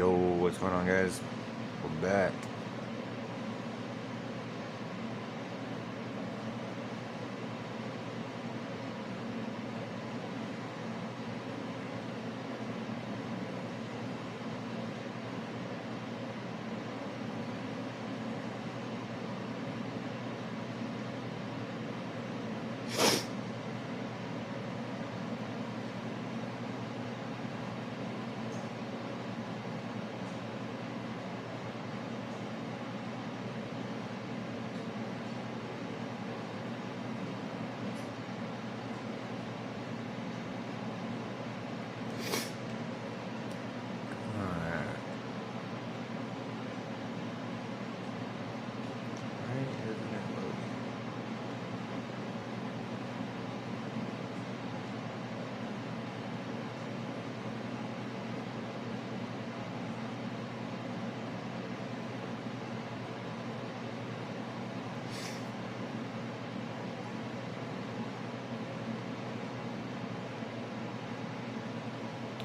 Yo, what's going on, guys? We're back. Alright. Why isn't it loading?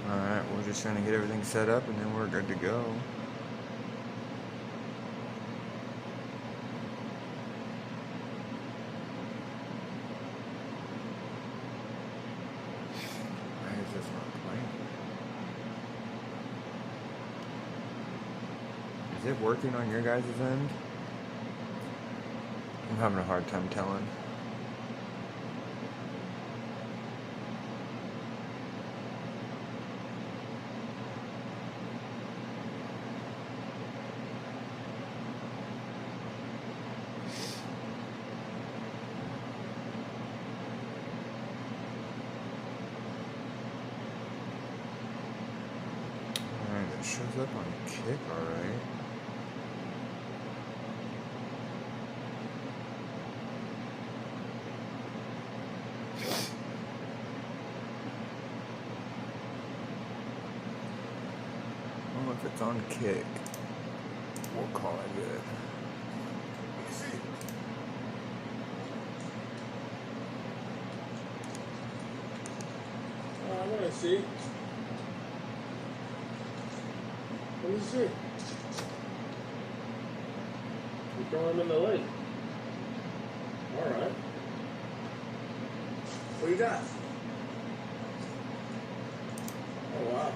Alright, we're just trying to get everything set up and then we're good to go. Why is this not playing? Is it working on your guys' end? I'm having a hard time telling. Alright, it shows up on Kick, alright. Well, if it's on Kick, we'll call it good. I want to see. Let me see. You throw him in the lake. All right. What you got? Oh, wow.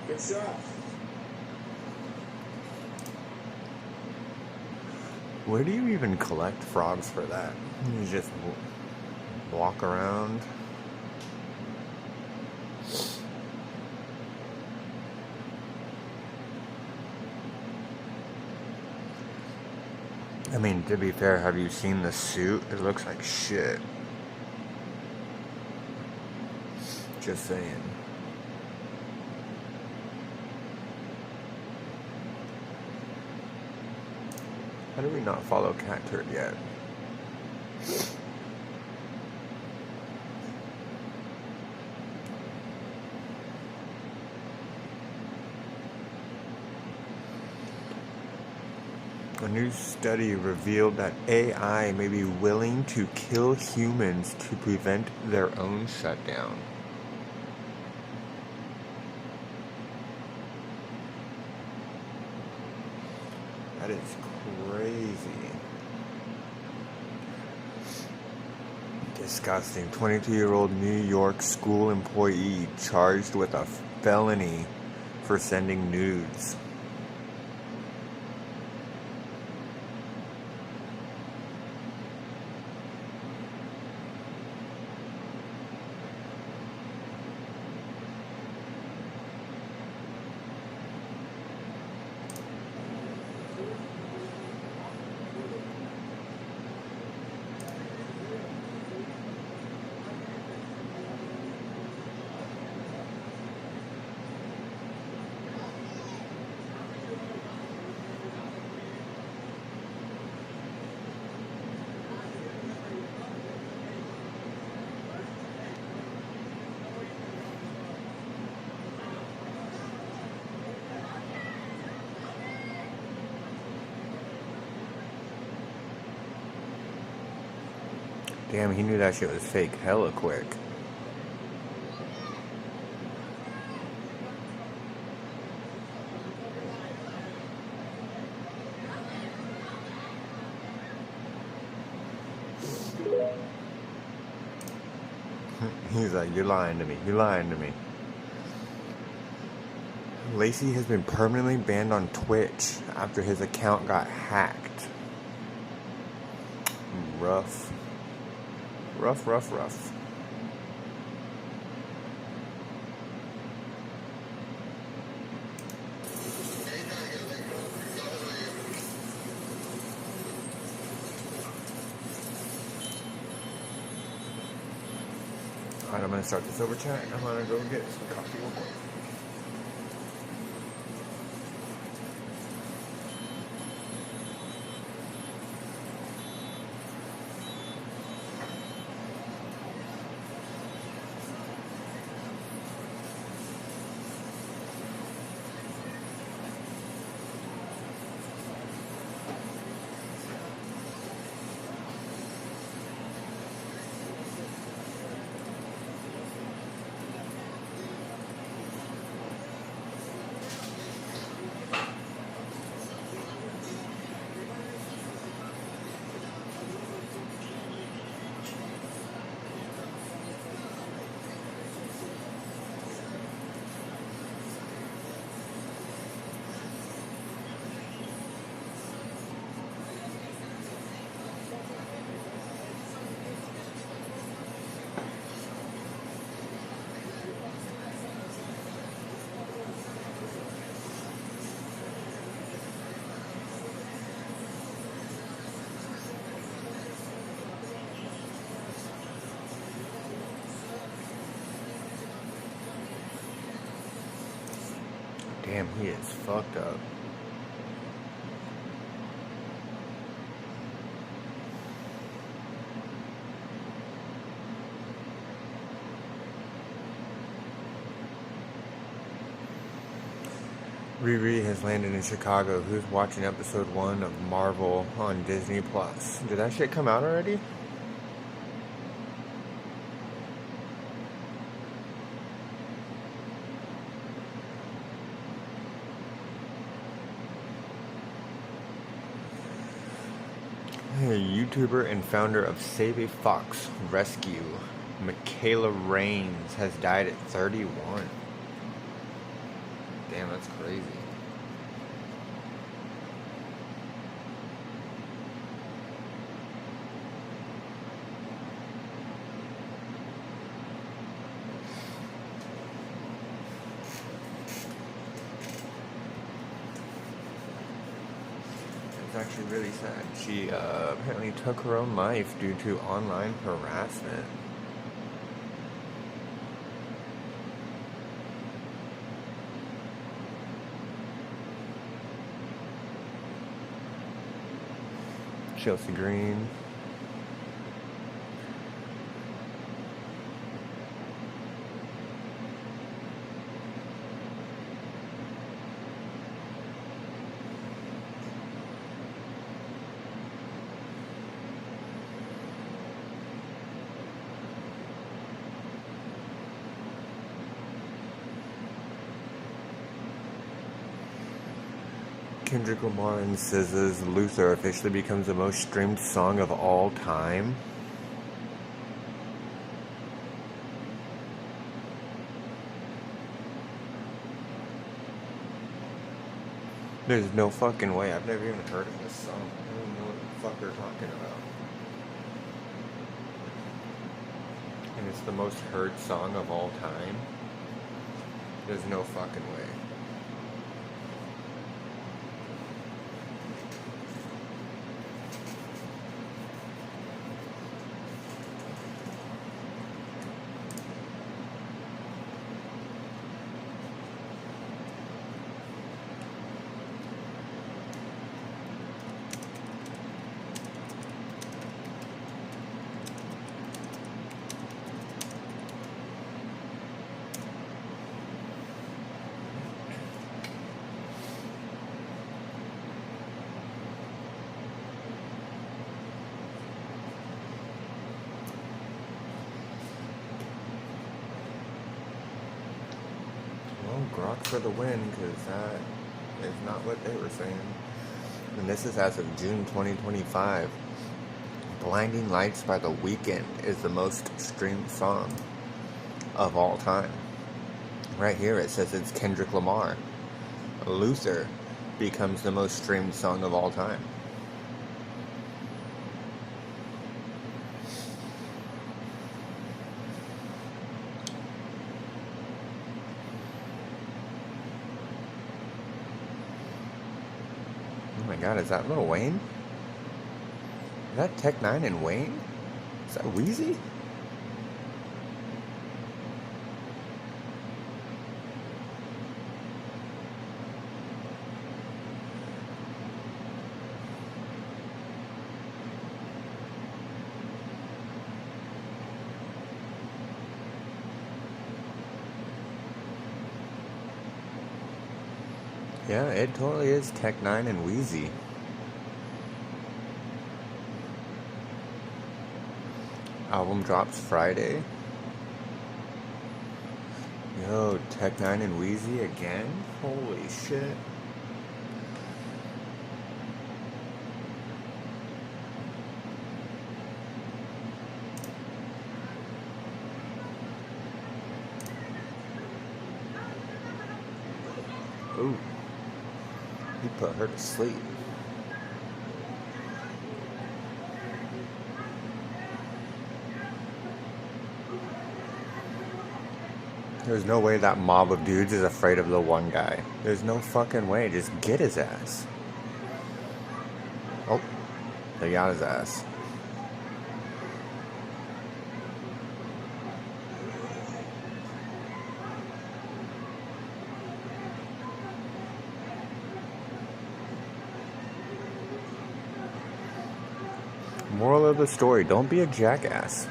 Good shot. Where do you even collect frogs for that? You just walk around. I mean, to be fair, have you seen the suit? It looks like shit. Just saying. How do we not follow Cat Turd yet? A new study revealed that AI may be willing to kill humans to prevent their own shutdown. That is crazy. Disgusting. 22-year-old New York school employee charged with a felony for sending nudes. Damn, he knew that shit was fake hella quick. He's like, you're lying to me. You're lying to me. Lacey has been permanently banned on Twitch after his account got hacked. Rough. Rough, rough, rough. Alright, I'm gonna start this over chat. I'm gonna go get some coffee real quick. Damn, he is fucked up. Riri has landed in Chicago. Who's watching episode 1 of Marvel on Disney Plus? Did that shit come out already? A YouTuber and founder of Save a Fox Rescue, Michaela Raines, has died at 31. Damn, that's crazy. It's actually really sad. She apparently took her own life due to online harassment. Chelsea Green. Kendrick Lamar and SZA's Luther officially becomes the most streamed song of all time. There's no fucking way. I've never even heard of this song. I don't even know what the fuck they're talking about. And it's the most heard song of all time. There's no fucking way. Grok for the win, because that is not what they were saying. And this is as of June 2025. Blinding Lights by The Weeknd is the most streamed song. of all time. Right here it says it's Kendrick Lamar. Luther becomes the most streamed song of all time. Oh my god, is that Lil Wayne? Is that Tech Nine and Wayne? Is that Wheezy? Yeah, it totally is Tech Nine and Wheezy. Album drops Friday. Yo, Tech Nine and Wheezy again? Holy shit. Ooh. He put her to sleep. There's no way that mob of dudes is afraid of the one guy. There's no fucking way. Just get his ass. Oh, they got his ass. Moral of the story, don't be a jackass.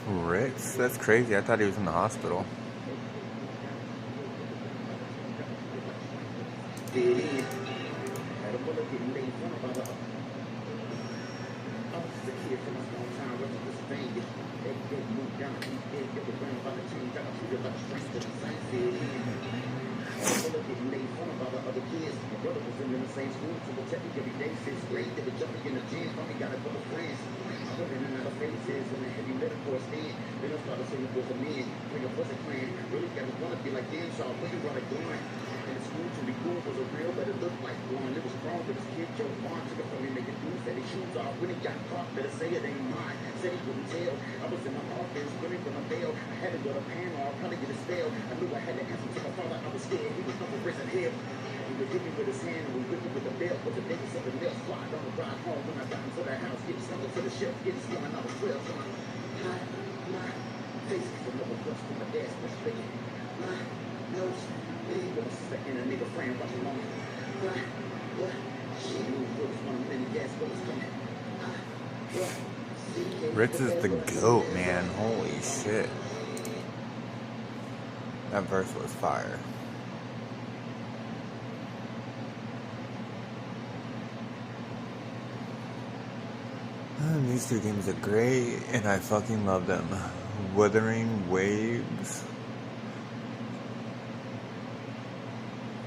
Ritz? That's crazy. I thought he was in the hospital. Ritz is the GOAT, man. Holy shit. That verse was fire. These two games are great, and I fucking love them. Wuthering Waves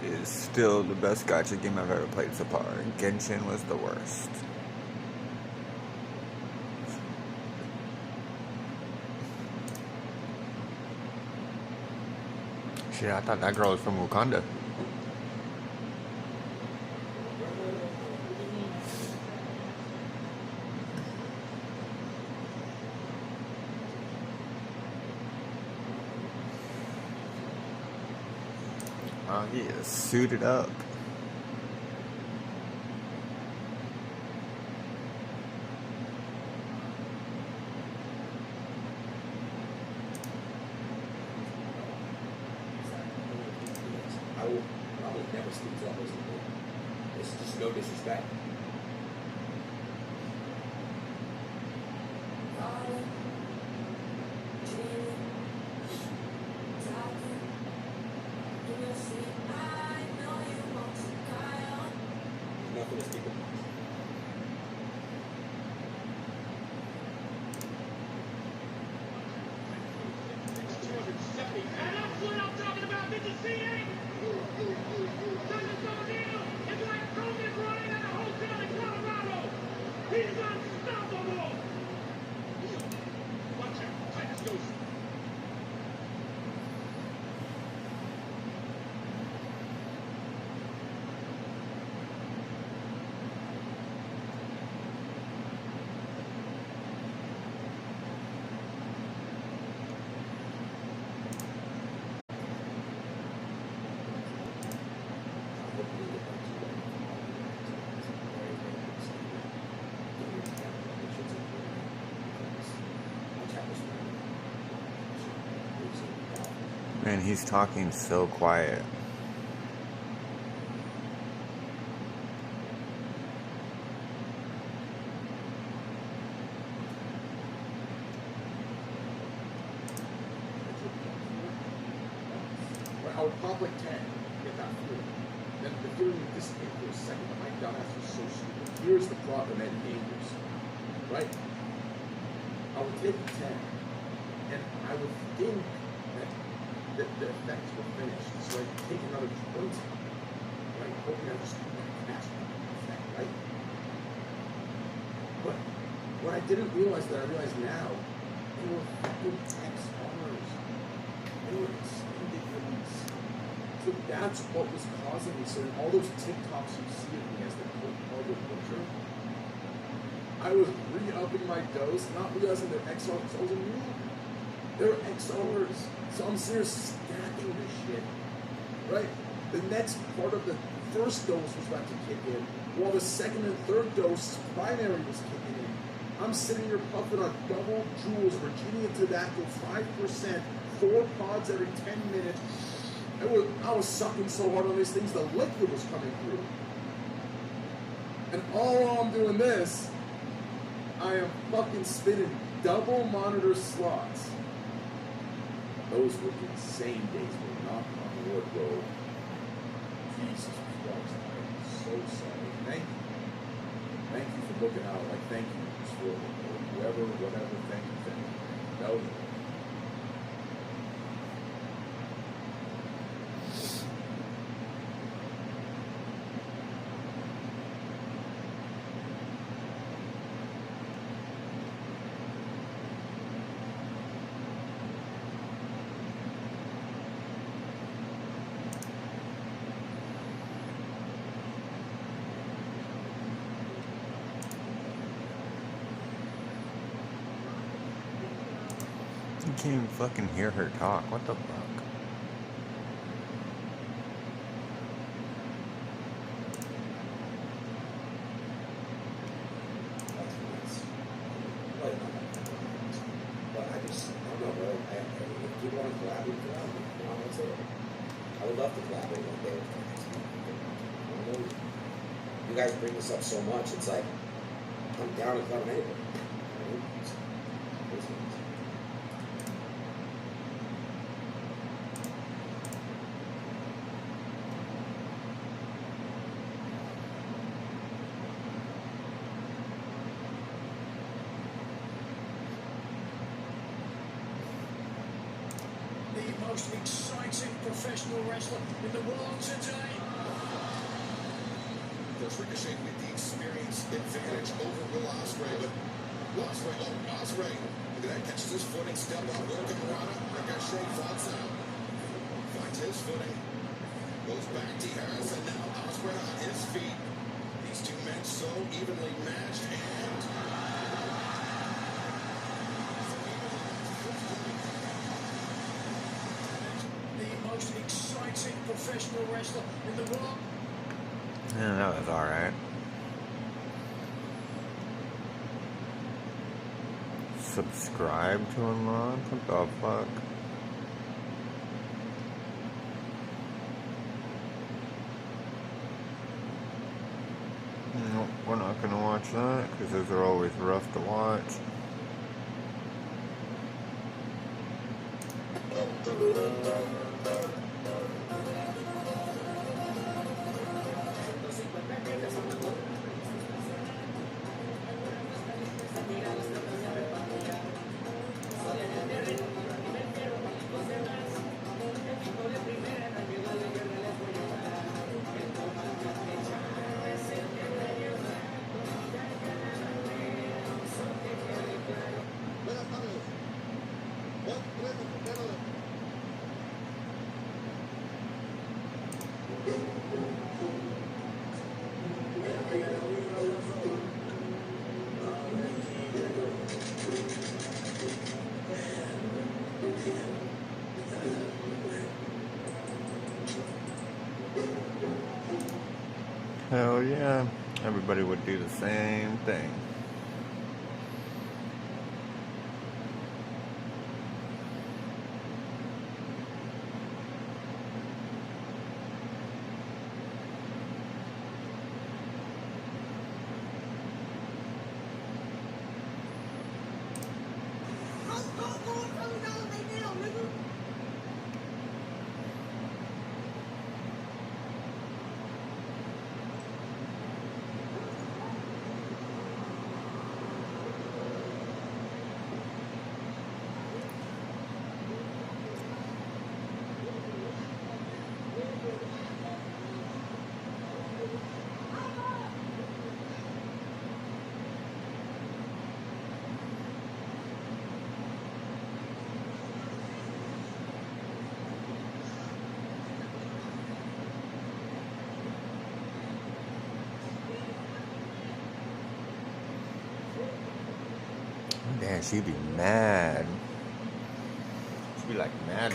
is still the best gacha game I've ever played so far. Genshin was the worst. Shit, I thought that girl was from Wakanda. Oh, he is suited up. I would never speak to that person. It's just no disrespect. nothing to speak of. And that's what I'm talking about. Did you see it? Doesn't go down. It's like Tony Bryant at a hotel in Colorado. He's unstoppable. Watch out. Titus goes. Man, he's talking so quiet. I would pop like 10, get that feeling. Then the feeling would dissipate for a second, but my dumbass was so stupid. Here's the problem at Angels, right? I would take 10, and I would think that the effects were finished. So I'd take another 20, right? Hoping I just come back fast effect, right? But what I didn't realize that I realize now, they were fucking XRs. They were extended release. So that's what was causing me. So in all those TikToks you see of me as the public butcher, I was re-upping my dose, not realizing they're XRs. I was new. They're XRs. So I'm serious stacking this shit. Right? The next part of the first dose was about to kick in, while the second and third dose primary was kicking in. I'm sitting here puffing on double Juuls, Virginia Tobacco, 5%, 4 pods every 10 minutes. I was sucking so hard on these things, the liquid was coming through. And all while I'm doing this, I am fucking spinning double monitor slots. Those were insane days, but not on wood, bro. Jesus Christ, I'm so sorry. Thank you. Thank you for looking out. Like, thank you for whoever, whatever, thank you. That was You can't even fucking hear her talk. What the fuck? But I don't know, bro. If you want to collaborate, that's it. I would love to collaborate one day with you. You guys bring this up so much, it's like, I'm down to collaborate anyway. The most exciting professional wrestler in the world today. Does Ricochet with the experience advantage over Will Ospreay, but Ospreay, look at that, catches his footing, step up, Hurricane Rana, Ricochet falls out, finds his footing, goes back to Harris, and now Ospreay on his feet. These two men so evenly matched, and The most exciting professional wrestler in the world. Yeah, that was alright. Subscribe to unlock? What the fuck? Nope, we're not gonna watch that because those are always rough to watch. Hell yeah. Everybody would do the same thing. Man, she'd be mad. She'd be like mad.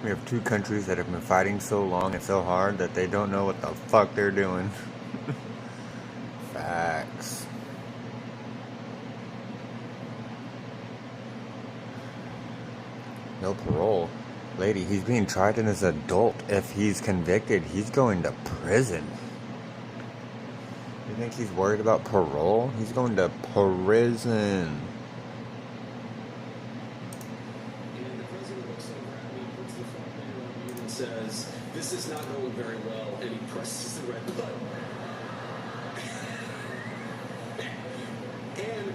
We have two countries that have been fighting so long and so hard that they don't know what the fuck they're doing. Facts. No parole. Lady, he's being tried as an adult. If he's convicted, he's going to prison. You think he's worried about parole? He's going to prison. And the president looks over at me, puts the phone finger on mute and says, "This is not going very well," and he presses the red button. and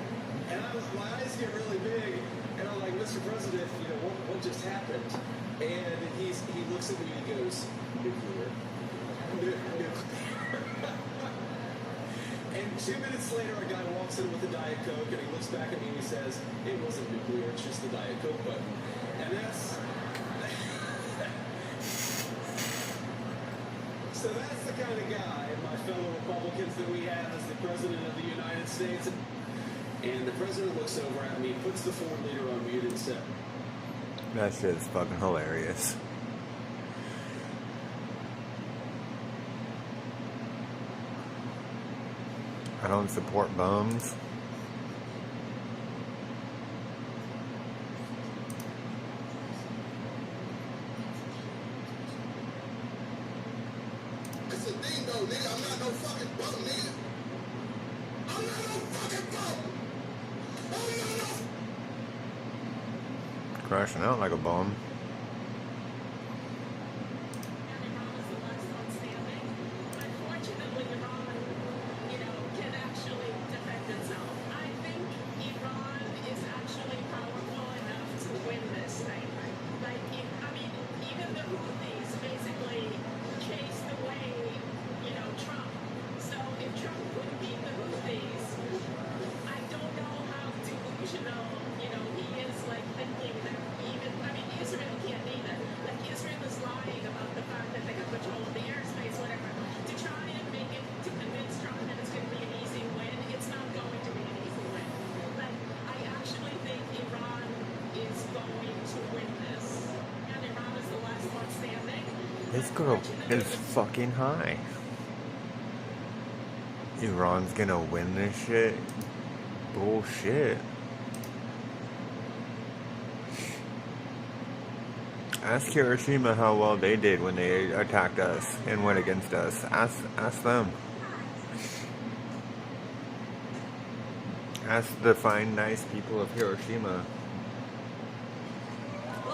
my eyes get really big, and I'm like, "Mr. President, you know, what just happened?" And he looks at me and he goes, "Nuclear." And 2 minutes later, a guy walks in with a Diet Coke, and he looks back at me and he says, "It wasn't nuclear, it's just the Diet Coke button." And that's... So that's the kind of guy, my fellow Republicans, that we have as the President of the United States. And the President looks over at me, puts the phone leader on mute and said... That shit is fucking hilarious. I don't support bums. It's a dingo, nigga. I'm not no fucking bum, nigga. I'm not no fucking bum. I'm not no... Crashing out like a bum. This girl is fucking high. Iran's gonna win this shit? Bullshit. Ask Hiroshima how well they did when they attacked us and went against us. Ask them. Ask the fine, nice people of Hiroshima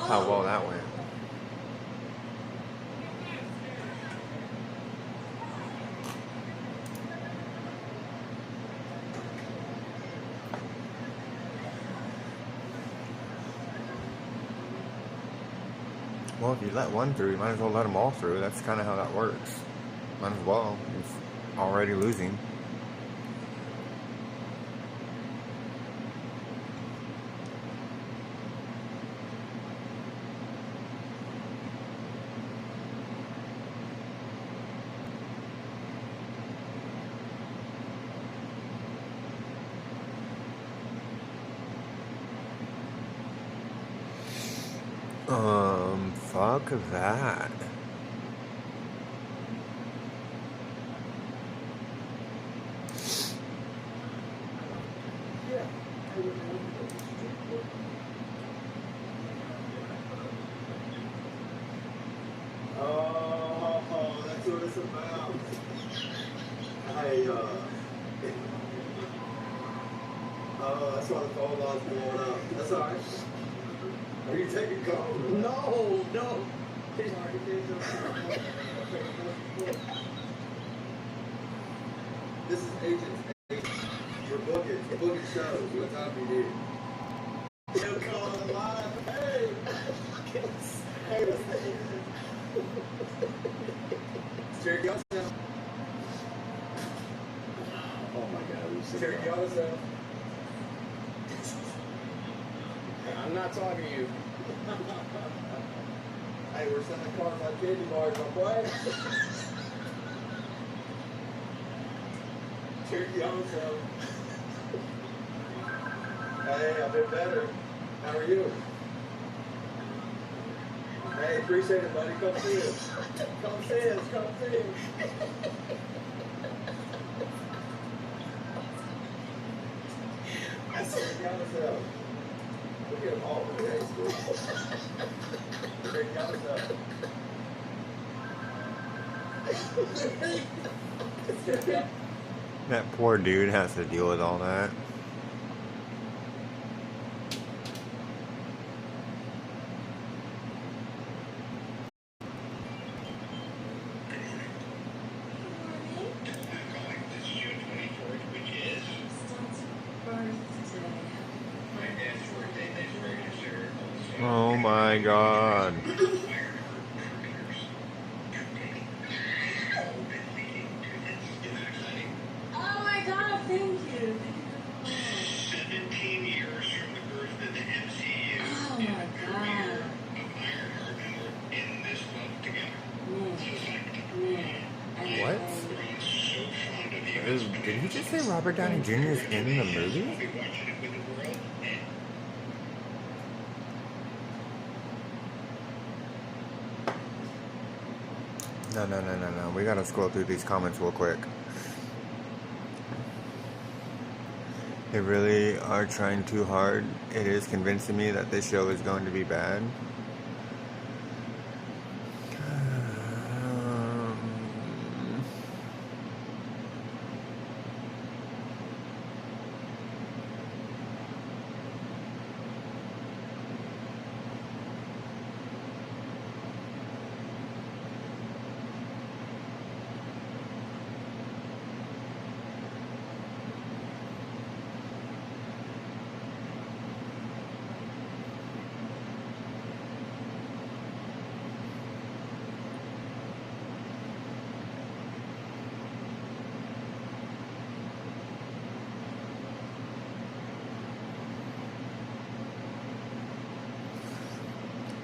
how well that went. Well, if you let one through, you might as well let them all through. That's kind of how that works. Might as well. He's already losing. Fuck that. Yeah. I wouldn't know what this is. Oh, that's what it's about. That's why the phone line's blowing up. That's all right. Are you taking calls? No, no. This is Agent. We're booking shows. What time do you need? He'll call on the line. Hey. Hey, Cherokee Auto. Oh my God. Cherokee Auto. I'm not talking to you. Hey, we're selling cars like candy bars, my boy. Cherokee Auto. Hey, I've been better. How are you? Hey, appreciate it, buddy. Come see us. Come see us. Come see us. That's Cherokee Auto. Look at them all in the day school. Cherokee Auto. That poor dude has to deal with all that. Oh my God. Oh my God, thank you. 17 years from the birth of the MCU. Oh my God. Of Ironheart, and we're in this club together. What? I'm so fond of you. Did he just say Robert Downey Jr. is in the movie? I'll be watching it with the world. No. We gotta scroll through these comments real quick. They really are trying too hard. It is convincing me that this show is going to be bad.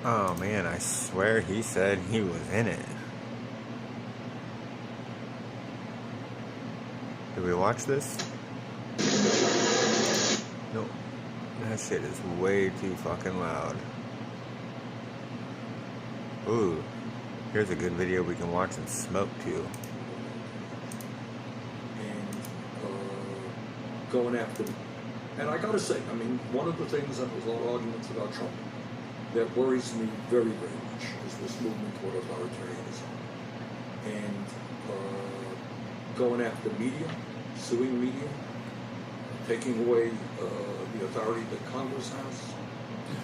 Oh man, I swear he said he was in it. Did we watch this? Nope. That shit is way too fucking loud. Ooh, here's a good video we can watch and smoke to. And going after them. And I gotta say, I mean, one of the things, and there's a lot of arguments about Trump, that worries me very, very much is this movement toward authoritarianism. And going after media, suing media, taking away the authority that Congress has.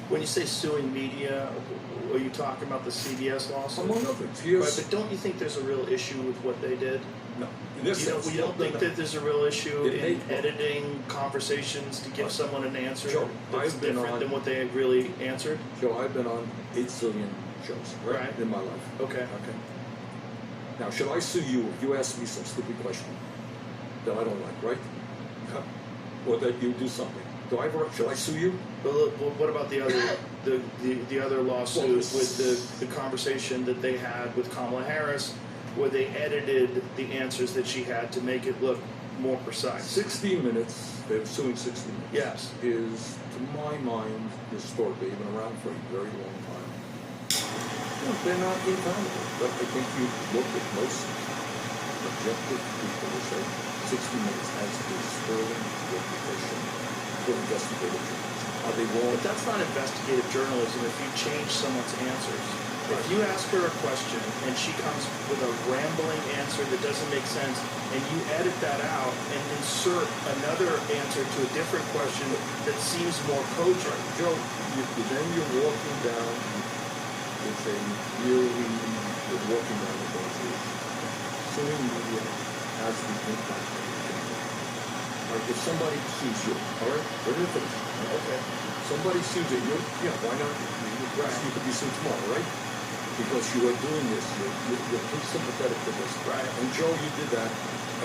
When you say suing media, are you talking about the CBS lawsuit? Among other things, Right, yes. but don't you think there's a real issue with what they did? No. In this You sense, don't think that there's a real issue It in may- editing conversations to give someone an answer Joe, that's I've been different on- than what they really answered? Joe, I've been on 8 zillion shows Right. in my life. Okay. Okay. Now, should I sue you if you ask me some stupid question that I don't like, right? Or that you do something? Should I sue you? But look, what about the other the other lawsuit Well, this- with the conversation that they had with Kamala Harris, where they edited the answers that she had to make it look more precise? 60 Minutes, they're suing 60 Minutes. Yes. Is, to my mind, historically, been around for a very long time. No, they're not infallible, but I think you look at most objective people who say 60 Minutes has a sterling reputation for investigative journalism. Are they wrong? But that's not investigative journalism if you change someone's answers. If you ask her a question and she comes with a rambling answer that doesn't make sense, and you edit that out and insert another answer to a different question that seems more cogent. Joe, then you're walking down, it's a really, you're walking down the road. Suing media has the impact of it. Like if somebody sues you, all right, we're going to finish. Okay. Somebody sues you, yeah, why not? You could be sued tomorrow, right? Because you are doing this, you're too sympathetic to this. Right. And Joe, you did that,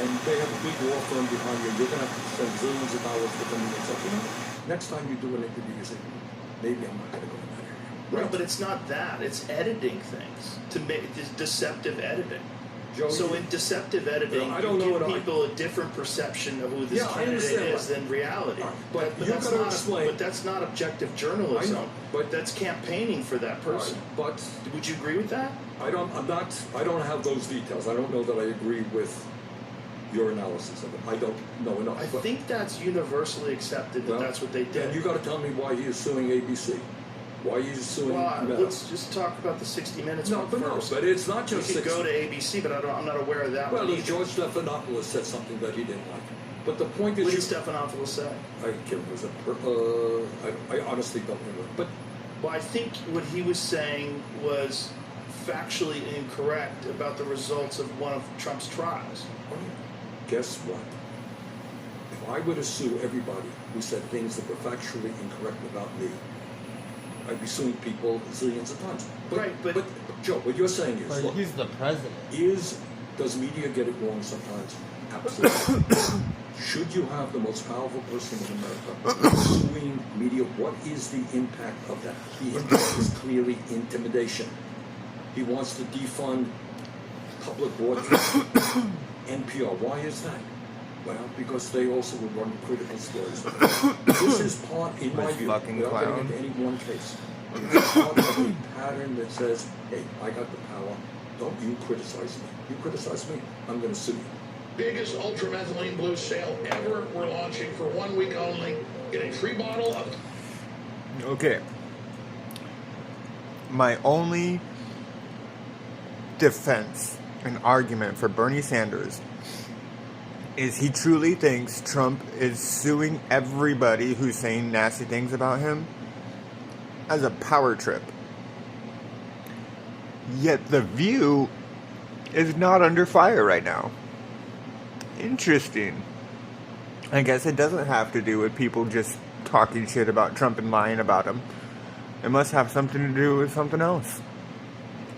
and they have a big law firm behind you. You're going to have to spend zillions of dollars to come in and say, you know, next time you do an interview, you say, maybe I'm not going to go in that area. Right, but it's not that. It's editing things to make this deceptive editing. Joe, So in deceptive editing, I don't you know give what people a different perception of who this Yeah, I candidate understand is that. than reality. Right, but you've that's gotta not. explain- But that's not objective journalism. I know, but- that's campaigning for that person. But Would you agree with that? I don't have those details. I don't know that I agree with your analysis of it. I don't know enough. I But- think that's universally accepted that well, that's what they did. And you got to tell me why he is suing ABC. Why he is suing well, Meta. let's just talk about the 60 Minutes No, one but no, first. but it's not we just could 60. go to ABC, but I'm not aware of that Well, one either. George Stephanopoulos said something that he didn't like. But the point is, What did Stephanopoulos say? I can't I honestly don't remember. But Well, I think what he was saying was factually incorrect about the results of one of Trump's trials. guess what? If I were to sue everybody who said things that were factually incorrect about me, I'd be suing people zillions of times. Right, but- Joe, what you're saying is, But look, he's the president. does media get it wrong sometimes? Absolutely. Should you have the most powerful person in America suing media? What is the impact of that? The impact is clearly intimidation. He wants to defund public broadcasting, NPR. Why is that? Well, because they also will run critical stories. This is part, in my This view, fucking without getting clown. into any one case, it's part of a pattern that says, hey, I got the power. Don't you criticize me. You criticize me, I'm going to sue you. Biggest ultramethylene blue sale ever. We're launching for 1 week only. Get a free bottle of Okay. My only defense and argument for Bernie Sanders is he truly thinks Trump is suing everybody who's saying nasty things about him as a power trip. Yet The View is not under fire right now. Interesting. I guess it doesn't have to do with people just talking shit about Trump and lying about him. It must have something to do with something else.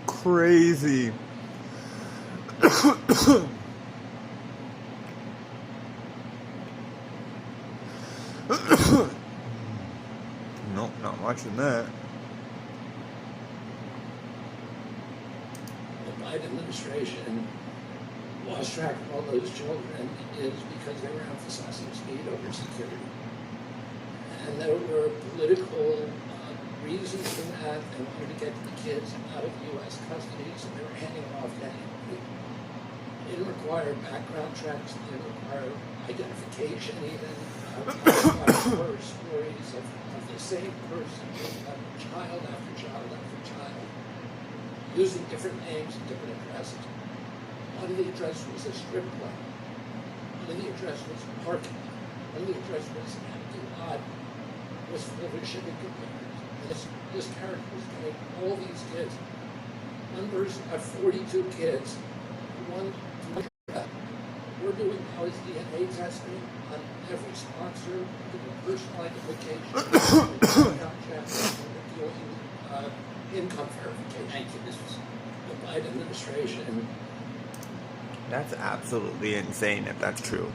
Crazy. Nope, not watching that. The Biden administration lost track of all those children is because they were emphasizing speed over security. And there were political reasons for that. They wanted to get the kids out of U.S. custody, so they were handing them off to anybody. It didn't require background checks. It didn't require identification even. Horror stories of the same person, child after child after child, using different names and different addresses. One of the addresses was a strip club. One of the addresses was a parking lot. One of the addresses was an empty lot. Was full of shipping containers. And this character was getting all these kids. Numbers of 42 kids. We're doing now is DNA testing on every sponsor, doing personal identification, income verification. Thank you. This was The Biden administration. That's absolutely insane if that's true.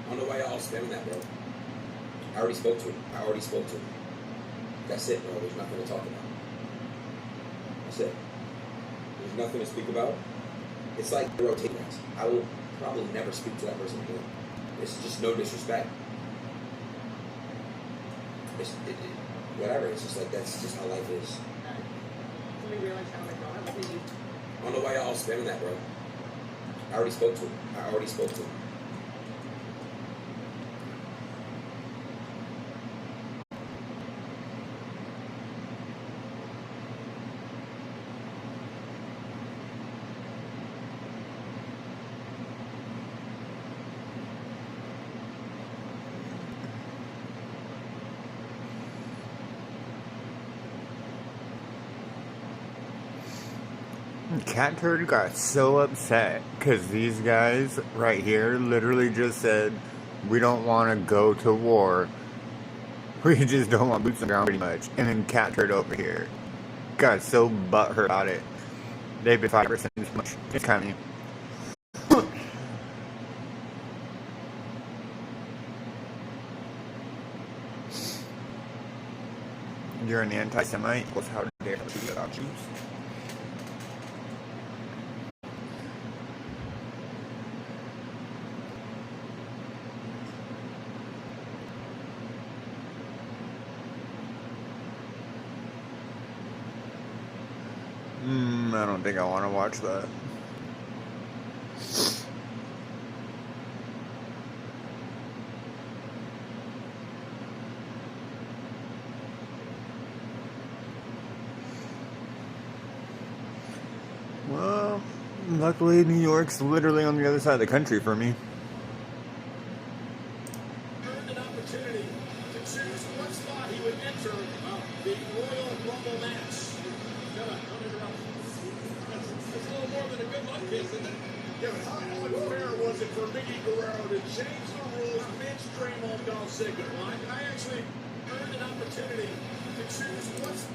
I don't know why y'all spamming that, bro. I already spoke to him. That's it, bro. There's nothing to talk about. That's it. There's nothing to speak about. It's like rotating us. I will probably never speak to that person again. It's just no disrespect. whatever. It's just like that's just how life is. Let me realize how I got it. I don't know why y'all spamming that, bro. I already spoke to him. Cat Turd got so upset because these guys right here literally just said, we don't want to go to war. We just don't want boots on the ground pretty much. And then Cat Turd over here got so butthurt about it. They've been fighting since much. It's kind of You're an anti-Semite? What's how dare you about Jews? I don't think I want to watch that. Well, luckily New York's literally on the other side of the country for me. Earned an opportunity to choose what spot he would enter the Royal Rumble match. It's a little more than a good luck kiss, isn't it? Yeah, but how unfair was it for Vicky Guerrero to change the rules midstream on Dolph Ziggler? Well, I actually earned an opportunity to choose what's...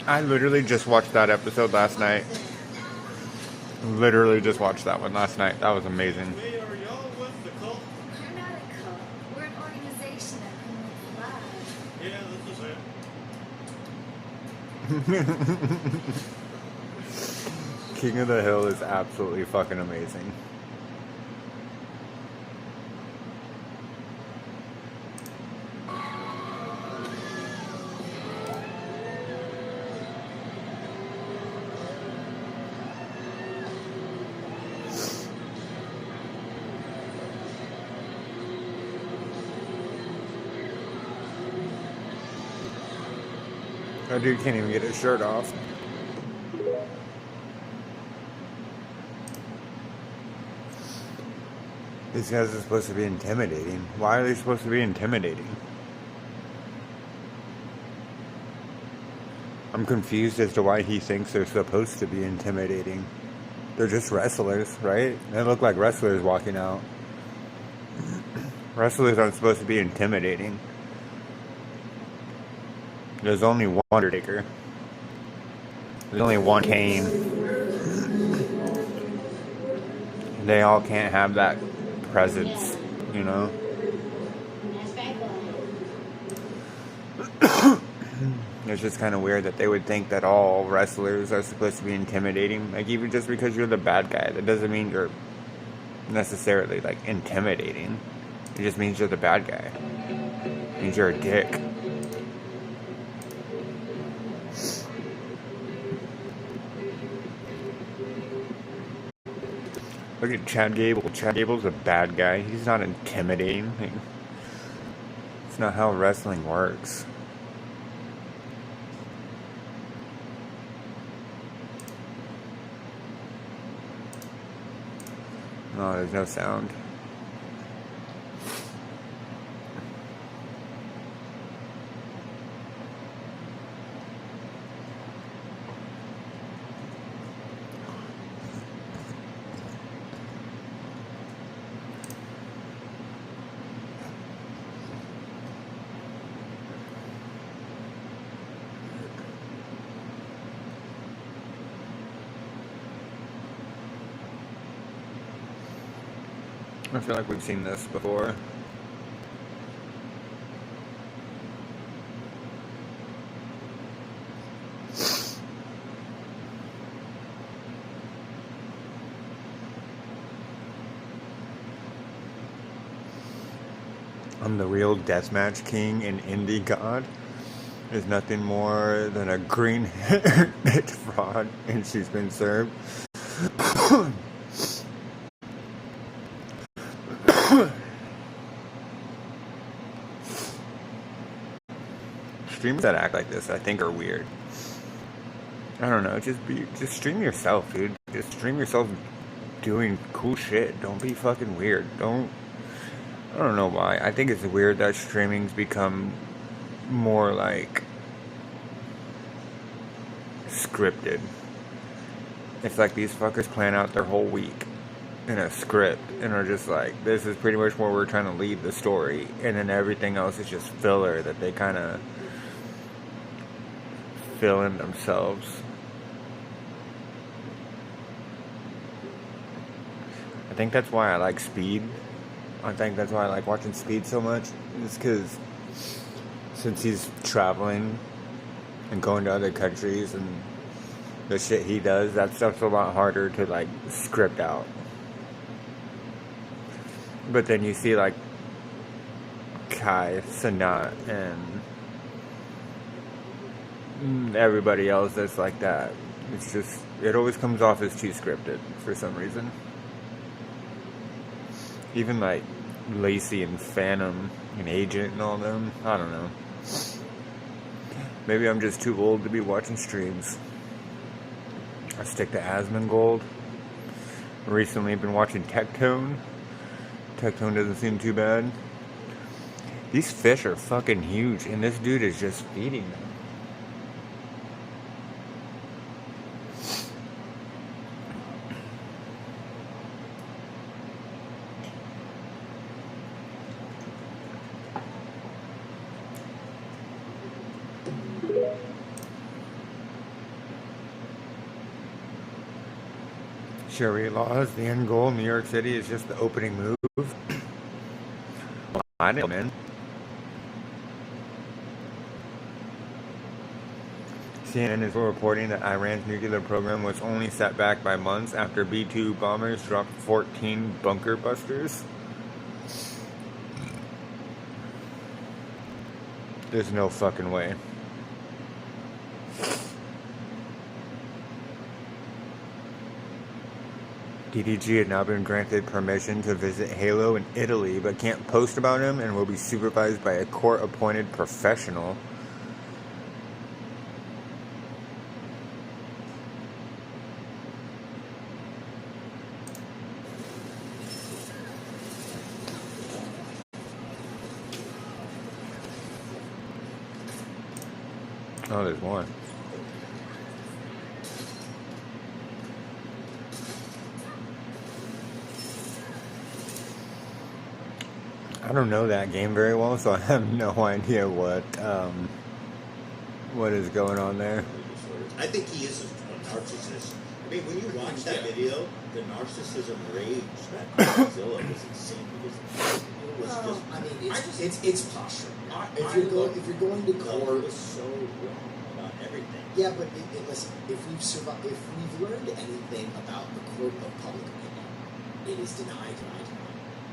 I literally just watched that episode last night. Literally just watched that one last night. That was amazing. Hey, are y'all with the cult? We're not a cult. We're an organization that promotes love. Yeah, King of the Hill is absolutely fucking amazing. That dude can't even get his shirt off. These guys are supposed to be intimidating. Why are they supposed to be intimidating? I'm confused as to why he thinks they're supposed to be intimidating. They're just wrestlers, right? They look like wrestlers walking out. Wrestlers aren't supposed to be intimidating. There's only one Undertaker. There's only one Kane. They all can't have that presence, you know? It's just kind of weird that they would think that all wrestlers are supposed to be intimidating. Like, even just because you're the bad guy, that doesn't mean you're necessarily, like, intimidating. It just means you're the bad guy. It means you're a dick. Look at Chad Gable. Chad Gable's a bad guy. He's not intimidating. It's not how wrestling works. No, there's no sound. I feel like we've seen this before. I'm the real deathmatch king and indie god. Is nothing more than a green-haired fraud, and she's been served. Streamers that act like this, I think, are weird. I don't know. Just stream yourself, dude. Just stream yourself doing cool shit. Don't be fucking weird. I don't know why. I think it's weird that streaming's become more like scripted. It's like these fuckers plan out their whole week in a script and are just like, this is pretty much where we're trying to lead the story, and then everything else is just filler that they kind of fill in themselves. I think that's why I like Speed. I think that's why I like watching Speed so much. It's because since he's traveling and going to other countries and the shit he does, that stuff's a lot harder to like script out. But then you see like Kai Cenat and everybody else that's like that. It's just, it always comes off as too scripted for some reason. Even like Lacey and Phantom and Agent and all them. I don't know. Maybe I'm just too old to be watching streams. I stick to Asmongold. Recently been watching Tectone. Tectone doesn't seem too bad. These fish are fucking huge, and this dude is just feeding them. Sharia law is the end goal. New York City is just the opening move. Well, I know, man. CNN is reporting that Iran's nuclear program was only set back by months after B-2 bombers dropped 14 bunker busters. There's no fucking way. DDG had now been granted permission to visit Halo in Italy, but can't post about him and will be supervised by a court-appointed professional. Oh, there's one. I don't know that game very well, so I have no idea what is going on there. I think he is a narcissist. I mean, when you watch that video, the narcissism rage that Godzilla was insane because it was just. I mean, it's posture. If you're going to court, it was so wrong about everything. Yeah, but listen, if we've learned anything about the court of public opinion, it is deny.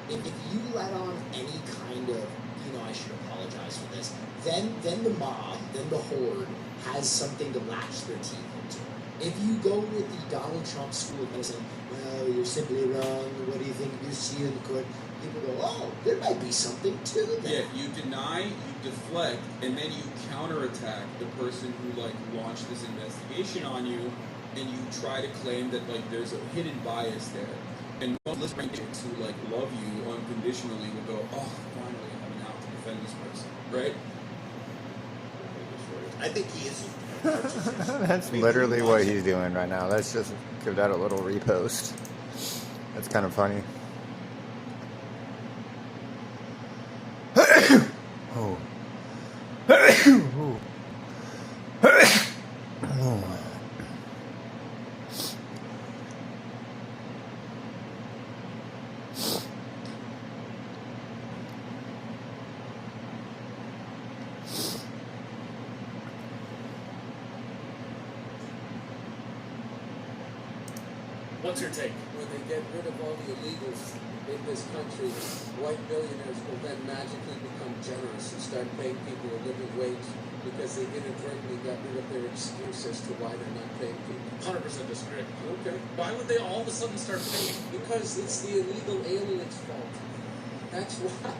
If you let on any kind of, I should apologize for this, then the mob, then the horde has something to latch their teeth into. If you go with the Donald Trump school of medicine, well, you're simply wrong, what do you think you see in court? People go, oh, there might be something to that. Yeah, you deny, you deflect, and then you counterattack the person who, launched this investigation on you, and you try to claim that, there's a hidden bias there. And most listeners who love you unconditionally will go, oh, finally I'm out to defend this person, right? I think he is. That's literally what he's doing right now. Let's just give that a little repost. That's kind of funny. Oh. What's your take? When they get rid of all the illegals in this country, white billionaires will then magically become generous and start paying people a living wage because they inadvertently got rid of their excuse as to why they're not paying people. 100% disagree. Okay. Why would they all of a sudden start paying? Because it's the illegal aliens' fault. That's why.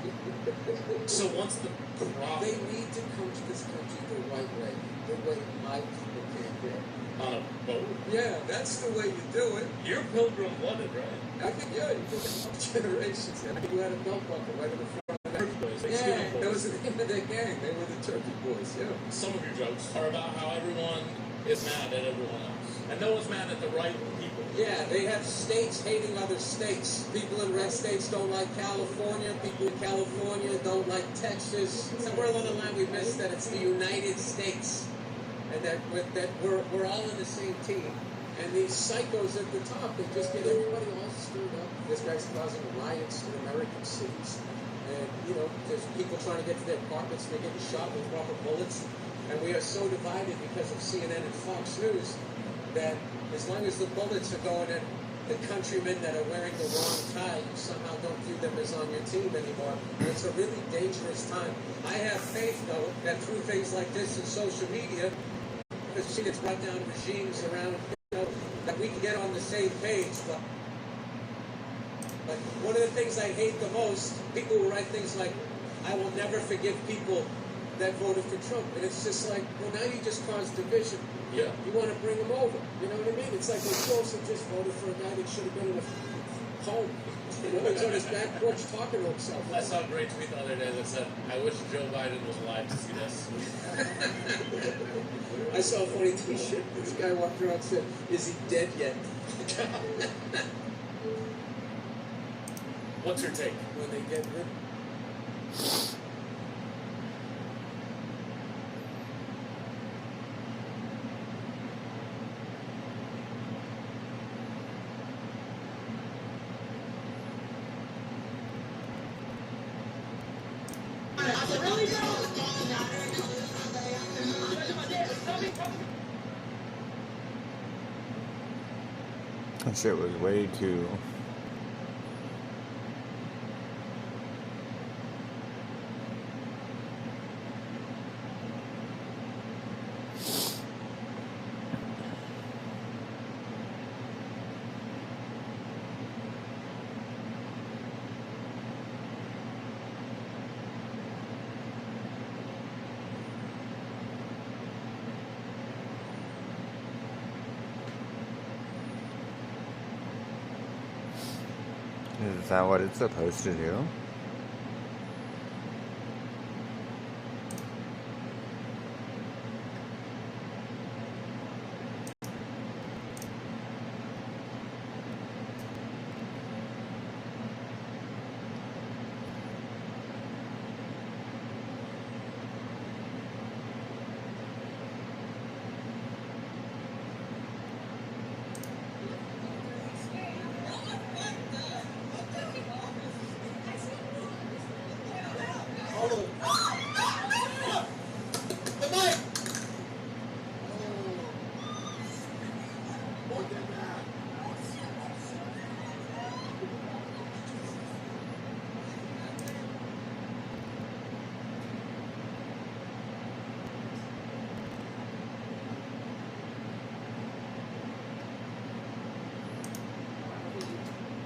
So once the problem They need to come to this country the right way. The way my people can't get. on a boat, Yeah, that's the way you do it. you're pilgrim blooded, right? I think, yeah, you did it for generations. And you had a belt buckle right in the front of Turkey boys, Yeah, Thanksgiving that boys. was the name of their gang. They were the Turkey Boys, yeah. Some of your jokes are about how everyone is mad at everyone else, and no one's mad at the right people. Yeah, they have states hating other states. People in red states don't like California. People in California don't like Texas. Somewhere along the line we missed that it's the United States. And that we're all in the same team. And these psychos at the top, they just get everybody all stirred up. This guy's causing riots in American cities. And, you know, there's people trying to get to their apartments, they're getting shot with rubber bullets. And we are so divided because of CNN and Fox News that as long as the bullets are going at the countrymen that are wearing the wrong tie, you somehow don't view them as on your team anymore. And it's a really dangerous time. I have faith, though, that through things like this and social media, because you see it's brought down regimes around, you know, that we can get on the same page. But one of the things I hate the most, people who write things like, I will never forgive people that voted for Trump. And it's just like, well, now you just caused division. Yeah. You want to bring them over. You know what I mean? It's like they also just voted for a guy that should have been in a home. You know, he's on his back porch talking to himself. I saw a great tweet the other day that said, I wish Joe Biden was alive to see this. I saw a funny t-shirt. This guy walked around and said, is he dead yet? What's your take? When they get rid That shit was way too. Is that what it's supposed to do?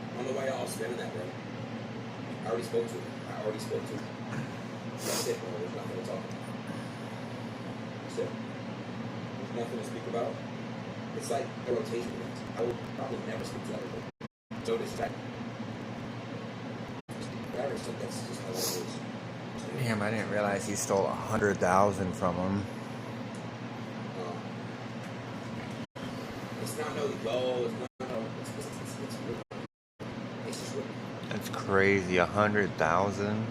I don't know why y'all spamming that, bro. I already spoke to him. That's it, bro. There's nothing to talk about. That's it. There's nothing to speak about. It's like a rotation event. I will probably never speak to that before. So this fact. That's just how it is. Damn, I didn't realize he stole 100,000 from him. It's not no yo. It's not no. It's real. It's just real. That's crazy. 100,000.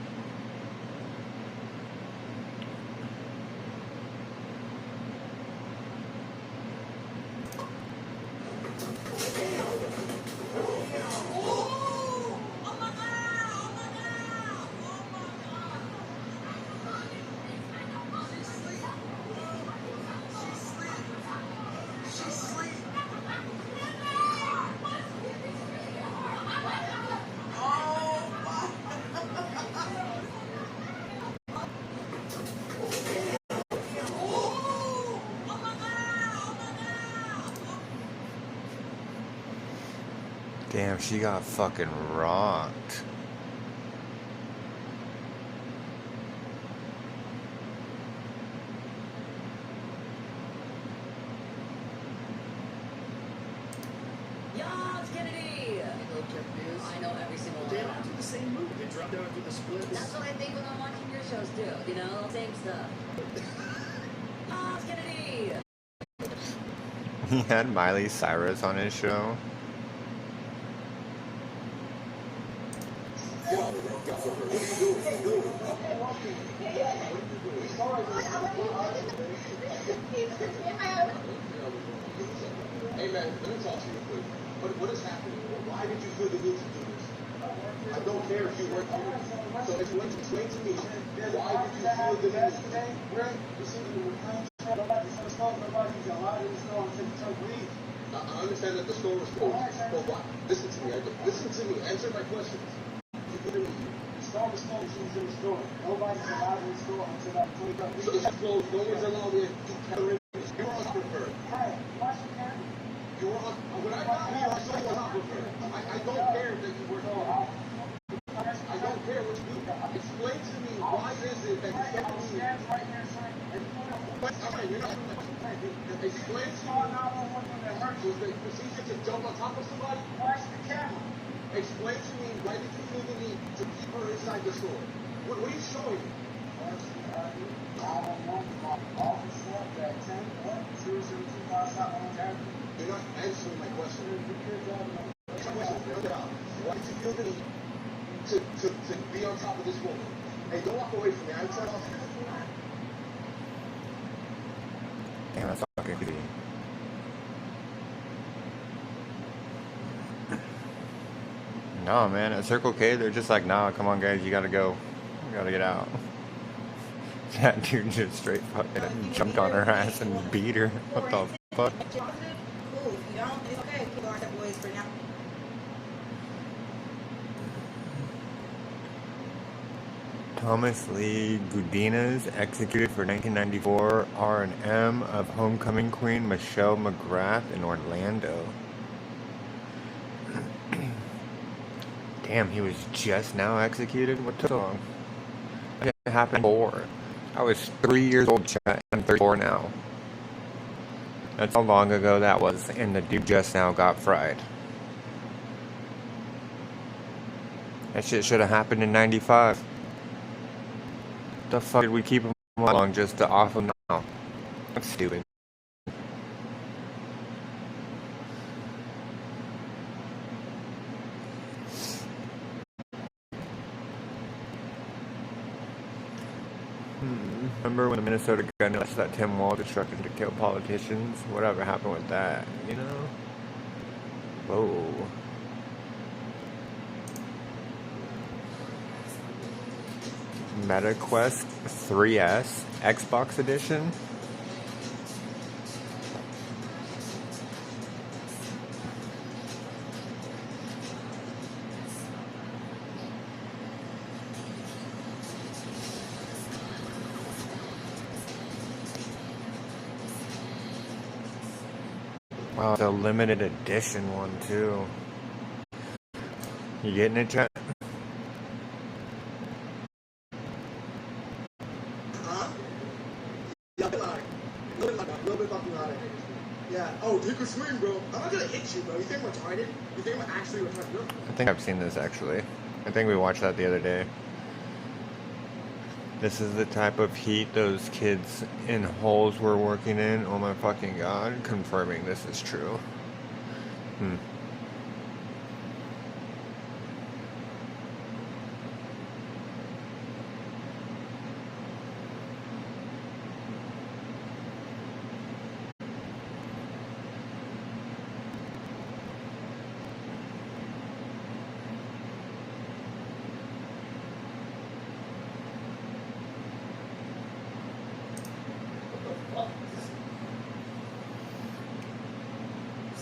Damn, she got fucking rocked. Yas Kennedy! I know every single one. They all do the same move. They drop down through the splits. That's what I think when I'm watching your shows too. You know, same stuff. Yas Kennedy! He had Miley Cyrus on his show. Hey man, let me talk to you quick. What is happening? Why did you feel the need to do this? I don't care if you work here. So explain to me, why did you feel the need? I understand that the store was closed, but why? Listen to me. Listen to me. Answer my questions. The store was closed. She was in the store. Nobody's allowed in the store until that 20 So it's closed. No one's allowed in. You were on top of her. Hey, watch the camera. You were on. When I got here, I saw you on top of her. I don't care that you were here. I don't care what you do. Explain to me why is it that you said to me. Right here, sir. Alright, you're not. Explain to me. Was the procedure to jump on top of somebody? Watch the camera. Explain to me why did you feel the need to keep her inside the store? What are you showing me? You're not answering my question. Why did you feel the need to be on top of this woman? Hey, don't walk away from me. I'm trying to. Damn, that's fucking creepy. No, man, at Circle K, they're just like, nah, come on, guys, you gotta go. You gotta get out. That dude just straight fucking jumped on her ass and beat her. What the fuck? Cool. If you don't, it's okay. Keep going that boys for now. Thomas Lee Gudinas executed for 1994 R&M of homecoming queen Michelle McGrath in Orlando. Damn, he was just now executed? What took so long? That happened before. I was 3 years old, chat. I'm 34 now. That's how long ago that was, and the dude just now got fried. That shit should have happened in 95. The fuck did we keep him along just to off him now? That's stupid. Remember when the Minnesota gun that Tim Walz instructed to kill politicians? Whatever happened with that, you know? Whoa. MetaQuest 3S Xbox Edition. Wow, it's a limited edition one too. You getting it, chat? Yeah. Oh, take a swing, bro. I'm not gonna hit you, bro. You think I'm retarded? You think I'm actually retarded? No. I think I've seen this actually. I think we watched that the other day. This is the type of heat those kids in holes were working in. Oh my fucking god. Confirming this is true.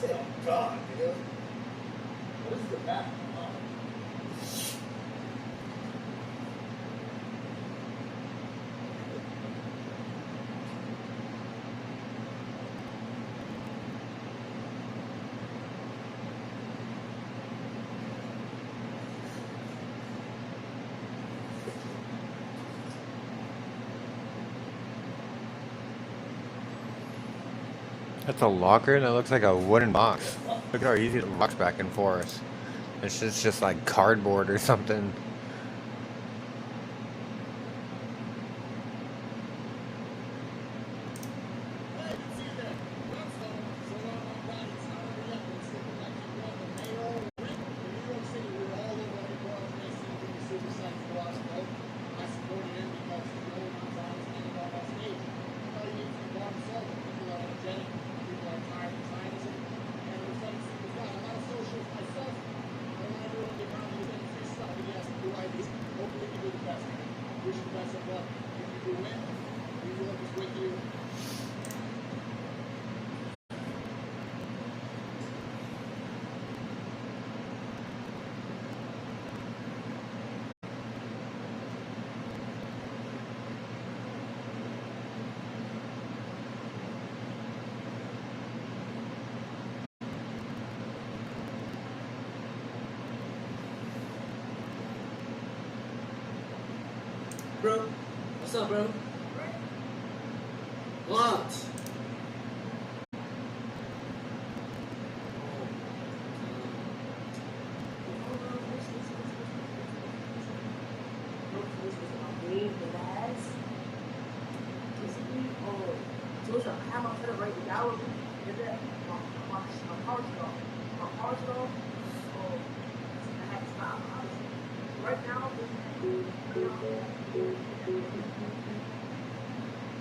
Oh God, nigga. What is the map? That's a locker that looks like a wooden box. Look at how easy it rocks back and forth. It's just like cardboard or something. Bro, what's up, bro? What? Right now,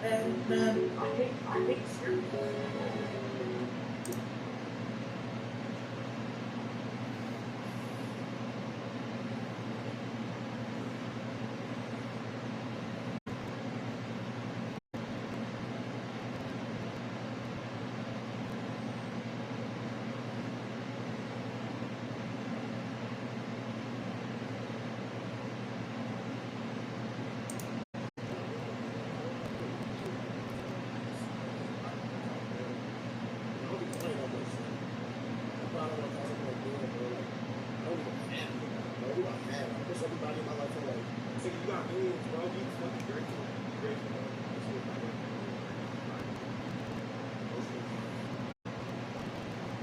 and man, I hate serious. Everybody in my life are like, so you got millions, bro. You fucking grateful. Grateful.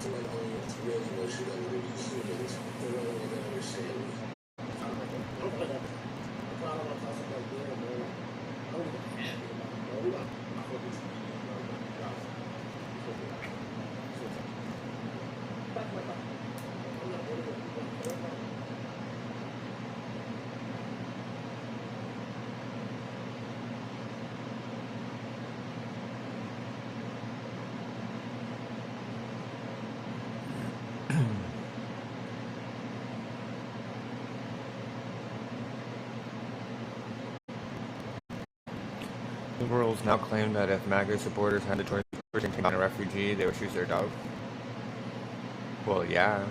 So like, oh, it's really what you gotta do these humans. They're not really gonna understand me. Liberals now claim that if MAGA supporters had the choice of taking on a refugee, they would choose their dog. Well, yeah.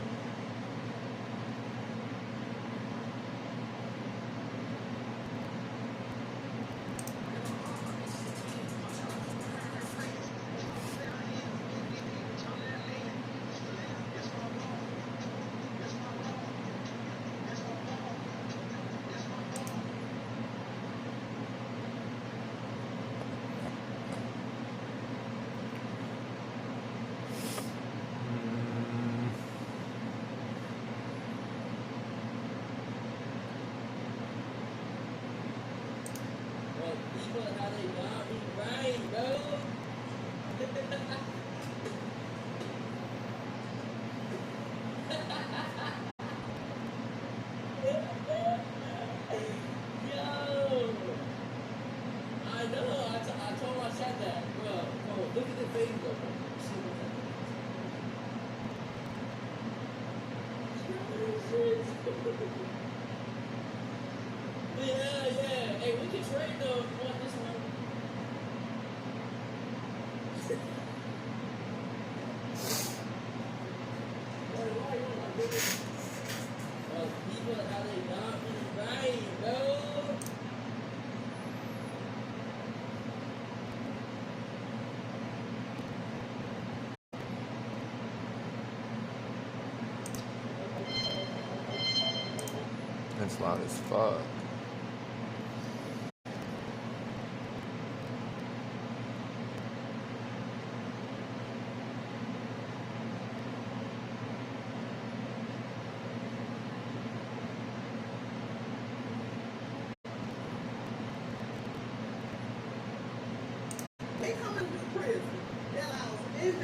That's loud as fuck.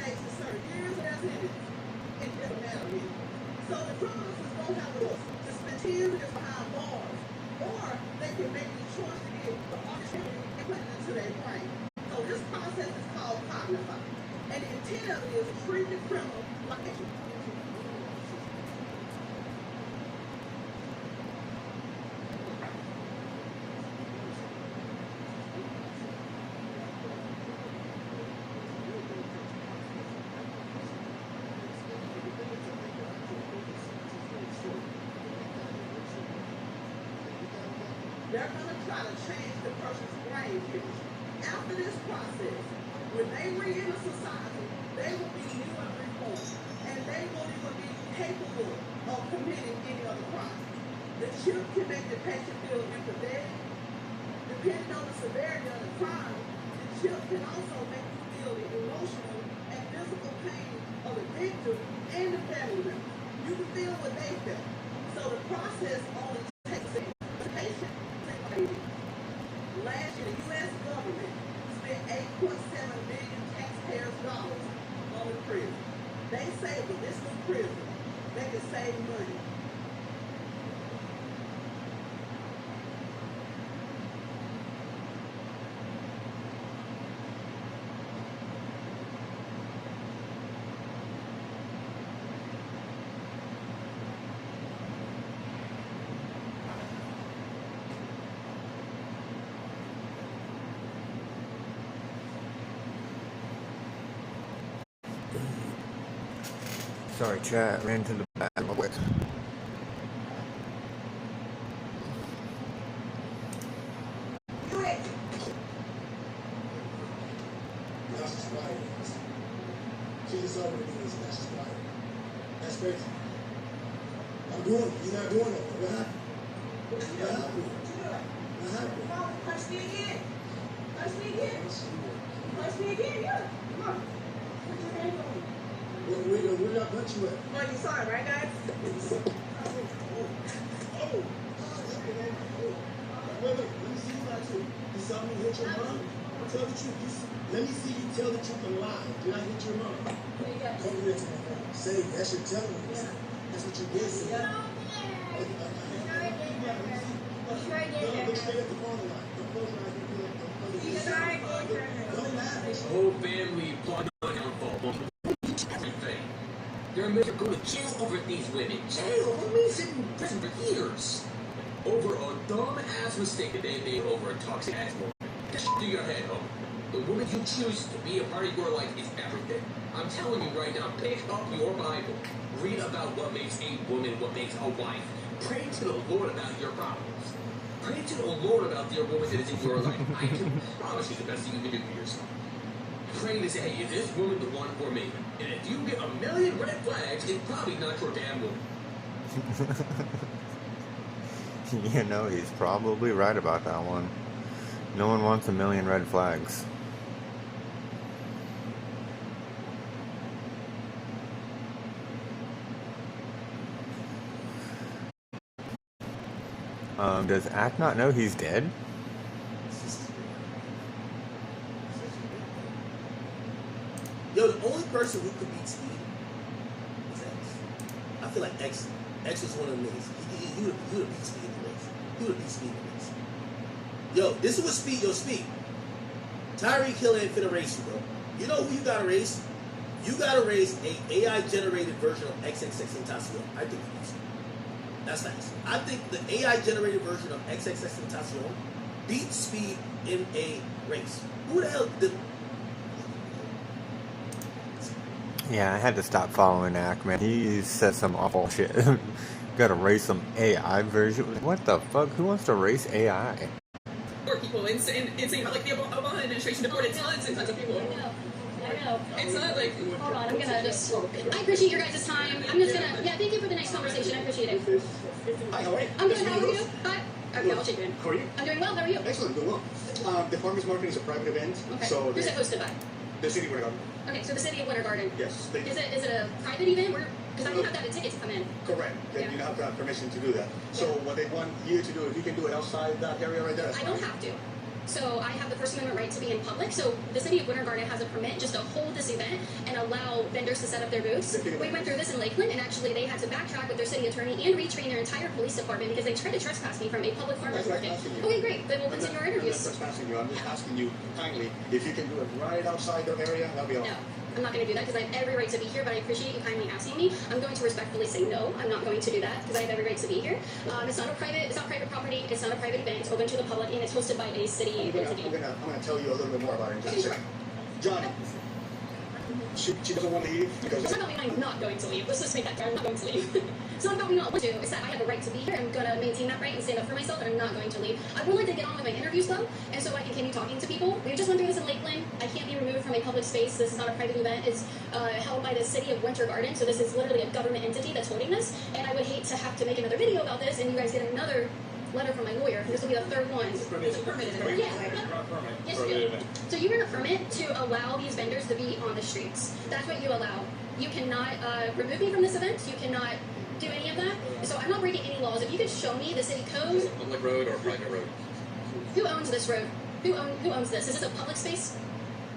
takes to serve years of sentence. It doesn't matter here. So the criminals is going to have a choice to spend 10 years behind bars, or they can make the choice to get the opportunity and put it into their brain. So this process is called Cognify. And the intent of it is to treat the criminal like a they're going to try to change the person's brain chemistry. After this process, when they re-enter society, they will be new and reformed, and they won't even be capable of committing any other crime. The chip can make the patient feel empathetic. Depending on the severity of the crime, the chip can also make you feel the emotional and physical pain of the victim and the family member. You can feel what they felt. So the process only takes a patient. Last year, the U.S. government spent $8.7 billion taxpayers' dollars on the prison. They say with this new prison, they can save money. Sorry, chat. Ran to the bathroom real quick. That's right. She's already doing this. That's right. That's crazy. I'm doing it. You're not doing it. What happened? What happened? What happened? Punch me again. Punch me again. Punch me again, yeah. Come on. Put your hand on me. Where did I punch you at? Well, you saw it, right, guys? Oh. Wait, let me see you actually. You saw me hit your mom? Tell the truth. Let me see you tell the truth and lie. Did I hit your mom? Come here to my phone. Say, that's your telling me. That's what you did say. Look straight at the phone line. Don't close your eyes. Don't laugh. The whole family plotted on your fault. Everything. They're going to go to jail over these women. Jail? What means sitting in prison for years? Over a dumb-ass mistake that they made over a toxic-ass woman. Get shit through your head, homie. The woman you choose to be a part of your life is everything. I'm telling you right now, pick up your Bible. Read about what makes a woman, what makes a wife. Pray to the Lord about your problems. Pray to the Lord about your woman that is in your life. I can promise you the best thing you can do for yourself. Pray to say, hey, is this woman the one for me? And if you get a million red flags, it's probably not your damn woman. You know, he's probably right about that one. No one wants a million red flags. Does Ack not know he's dead? Yo, the only person who could beat Speed is X. I feel like X is one of the niggas. He would beat Speed in the race. He would beat Speed in the race. Yo, this is what Speed, Speed. Tyreek Hill ain't finna race you, bro. You know who you gotta race? You gotta race a AI-generated version of XXXTentacion. I think he beats you. That's nice. I think the AI-generated version of XXXTentacion beats Speed in a race. Who the hell did... Yeah, I had to stop following Ack, man. He said some awful shit. Gotta race some AI version. What the fuck? Who wants to race AI? Or people insane how like the Obama administration deported tons and tons of people. I know. It's not like. Hold on, I'm gonna just. I appreciate your guys' time. I'm just gonna. Yeah, thank you for the nice conversation. I appreciate it. Hi, how are you? I'm good. How are you? Hi. Okay, I'll shake your hand. How are you? I'm doing well. How are you? Excellent, doing well. The farmers market is a private event, Okay. so Who's it hosted by? the city Winter Garden. Okay, so the city of Winter Garden. Yes, Is it a private event? Because I didn't have to have a ticket to come in. Correct. Then you have to have permission to do that. So what they want you to do, if you can do it outside that area right there, that's I don't fine. have to. So I have the First Amendment right to be in public. So the city of Winter Garden has a permit just to hold this event and allow vendors to set up their booths. We went through this in Lakeland, and actually they had to backtrack with their city attorney and retrain their entire police department because they tried to trespass me from a public farmer's market. Okay, great. Then we'll continue our I'm not interviews. trespassing you. I'm just asking you kindly if you can do it right outside the area. That'll be all. No, I'm not going to do that because I have every right to be here, but I appreciate you kindly asking me. I'm going to respectfully say no. I'm not going to do that because I have every right to be here. It's not private property. It's not a private event. It's open to the public, and it's hosted by a city entity. I'm gonna tell you a little bit more about it in just a second. Johnny, she doesn't want to leave because It's not about me. I'm not going to leave. Let's just make that clear. I'm not going to leave. It's not about me not wanting to. It's that I have a right to be here. I'm going to maintain that right and stand up for myself, and I'm not going to leave. I would like to get on with my interviews, though, and so I can continue talking to people. We just went through this in Lakeland. I can't be removed from a public space. This is not a private event. It's held by the city of Winter Garden, so this is literally a government entity that's holding this, and I would hate to have to make another video about this, and you guys get another letter from my lawyer. This will be the third one. It's a permitted event. Yeah. Yes, you do. So you run a permit to allow these vendors to be on the streets. That's what you allow. You cannot remove me from this event. You cannot do any of that. So I'm not breaking any laws. If you could show me the city code. Is it a public road or a private road? Who owns this road? Who owns this? Is this a public space?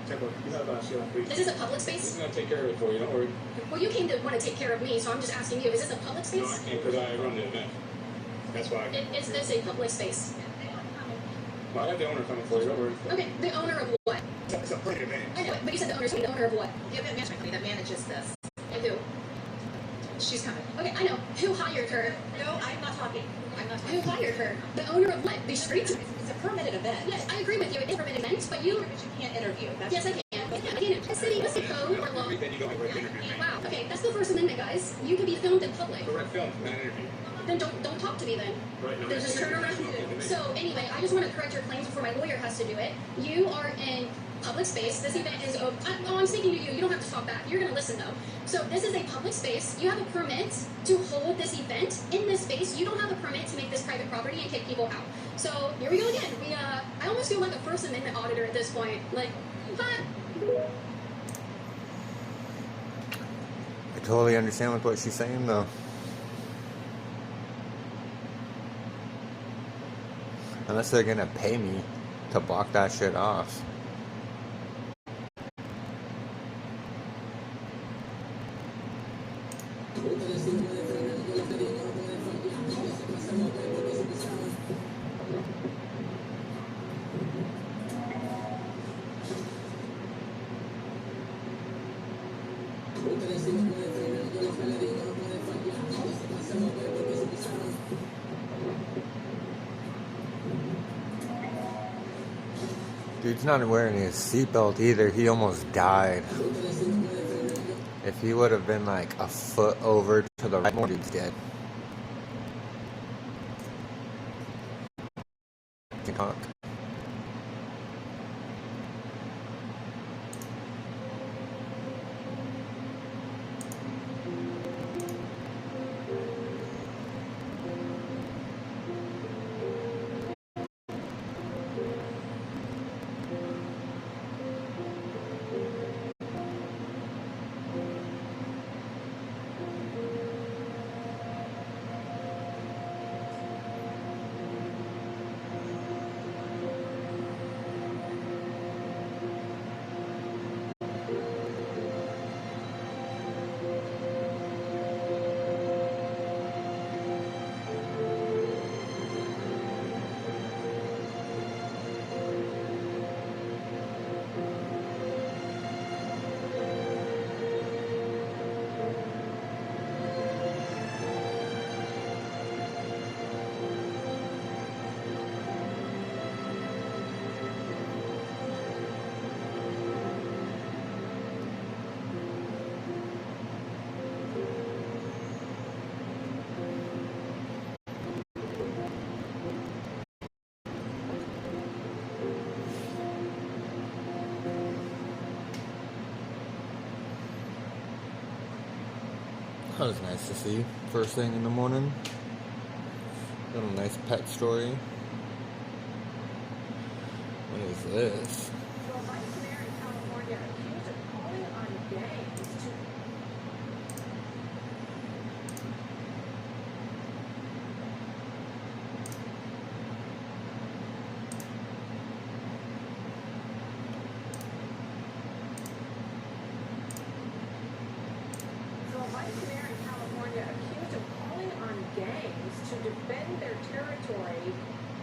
you have Sheila, please. This is a public space? I'm gonna take care of it for you. Don't worry. Well, you came to want to take care of me, so I'm just asking you, is this a public space? No, I can't because I run the event. That's why. Is this a public space? Well, I have the owner coming for you. Don't worry. Okay, the owner of what? It's a private event. I know it, but you said the owner of what? The event management company that manages this. And who? She's coming. Okay, I know. Who hired her? No, I'm not talking. I'm not Who talking. hired her? The owner of what? The streets? It's a permitted event. Yes, I agree with you. It is a permitted event, but you... But you can't interview. That's Yes, I can. Yeah, I can. The city code or law. Then you don't have right to interview me. Wow. Okay, that's the First Amendment, guys. You can be filmed in public. Correct film, not an interview. Then don't talk to me then. Right, no, Then just turn around. So anyway, I just want to correct your claims before my lawyer has to do it. You are in public space. This event is open. I'm speaking to you. You don't have to talk back. You're going to listen though. So this is a public space. You have a permit to hold this event in this space. You don't have a permit to make this private property and kick people out. So here we go again. I almost feel like a First Amendment auditor at this point. Like, what? I totally understand with what she's saying, though. Unless they're gonna pay me to block that shit off. Dude's not wearing his seatbelt either. He almost died. If he would have been like a foot over to the right, more dude's dead. Honk. That was nice to see. First thing in the morning. Little nice pet story. What is this? Well, my mayor in California accused of calling on gangs to territory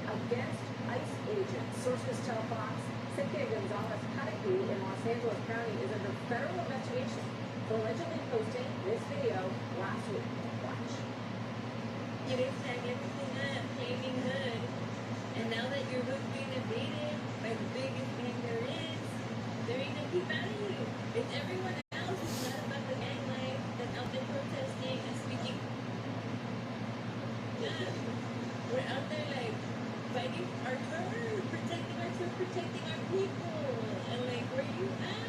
against ICE agents. Sources tell Fox Cynthia Gonzalez-Panicky in Los Angeles County is under federal investigation for allegedly posting this video last week. Watch. You didn't tag everything up, claiming hood. And now that your hood's being invaded by the biggest gang there is, there ain't no keep out of you. It's everyone else who's not about the gang life that's out there protesting and speaking. Yeah. We're out there like fighting our turf, protecting our turf, protecting our people. And like, where you at?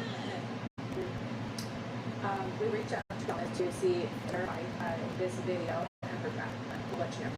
We reached out to Thomas to see her this video and her back. We'll let you know.